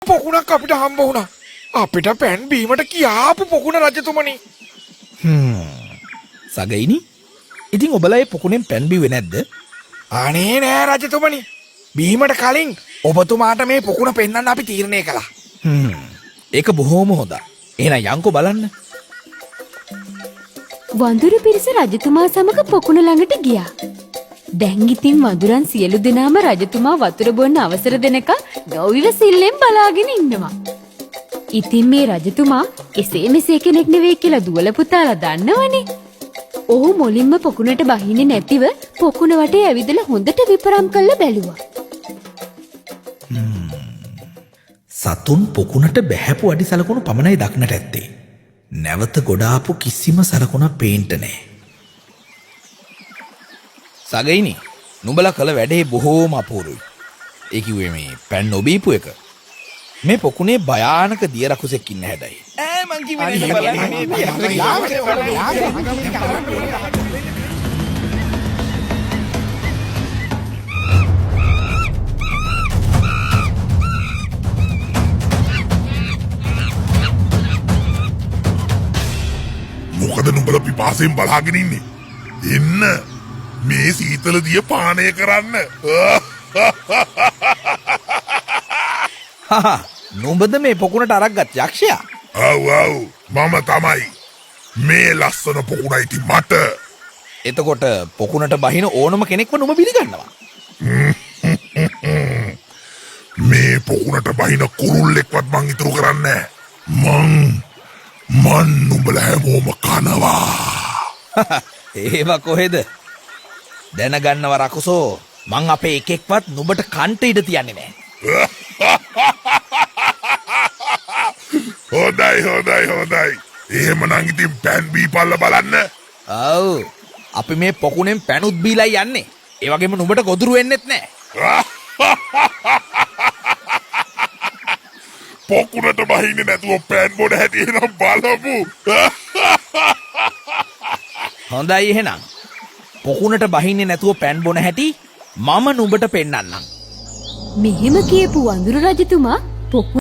පොකුණක් අපිට හම්බ වුණා. අපිට පෑන් බීමට කියාපු පොකුණ රජතුමනි. සගයිනි ඉතින් ඔබලා ඒ පොකුණෙන් පෑන් බිව්වේ නැද්ද? අනේ නෑ රජතුමනි. බීමට කලින් ඔබතුමාට මේ පොකුණ පෙන්වන්න අපි තීරණය කළා. ඒක බොහොම හොඳයි. එහෙනම් යන්කෝ බලන්න. වඳුරු පිරිස රජතුමා සමග පොකුණ ළඟට ගියා. දැන් ඉතින් වඳුරන් සියලු දෙනාම රජතුමා වතුර බොන්න අවසර දෙනකම් නොවිවසිල්ලෙන් බලාගෙන ඉන්නවා. ඉතින් මේ රජතුමා එසේ මෙසේ කෙනෙක් නෙවෙයි කියලා දුවල පුතාලා දන්නවනේ. ඔහු මුලින්ම පොකුණට බහින්නේ නැතිව පොකුණ වටේ ඇවිදලා හොඳට විපරම් කරලා බැලුවා. සතුන් පොකුණට බැහැපු අඩි සලකුණු පමණයි දක්නට ඇත්තේ. නැවත ගොඩාපු කිසිම සලකුණක් පේන්ට නෑ. සගයිනි නුඹලා කළ වැඩේ බොහෝම අපූරුයි. ඒ කිව්වේ මේ පෑන් නොබීපු එක. මේ පොකුණේ භයානක දිය රකුසෙක් ඉන්න හැඩයි. මං කිව්වේ මොකද නුඹලා පිපාසයෙන් බලාගෙන ඉන්නේ? එන්න මේ සීතල දිය පානය කරන්න. නුඹද මේ පොකුණට අරක්ගත් යක්ෂයා? ඔව් මම තමයි. මේ ලස්සන පොකුණයි ඉතින් මට. එතකොට පොකුණට බහින ඕනම කෙනෙක්ව නුඹ පිළිගන්නවා. මේ පොකුණට බහින කුරුල්ලෙක්වත් මං ඉතුරු කරන්නේ නැහැ. මන් නුඹලා හැමෝම කනවා. ඒවා කොහෙද? දැනගන්නව රකුසෝ මං අපේ එකෙක්වත් නුඹට කන්ට ඉඩ තියන්නේ නැහැ. හොඳයි. එහෙමනම් ඉතින් පෑන් බීපල්ල බලන්න. ඔව්. අපි මේ පොකුණෙන් පැනුත් බීලා යන්නේ. ඒ වගේම නුඹට ගොදුරු වෙන්නෙත් නැහැ. පොකුණට බහින්නේ නැතුව පෑන් බොන හැටි එනම් බලමු. හොඳයි එහෙනම්. පොකුණට බහින්නේ නැතුව පෑන් බොන හැටි මම නුඹට පෙන්නන්නම්. මෙහෙම කියපු වඳුරු රජතුමා පොකුණ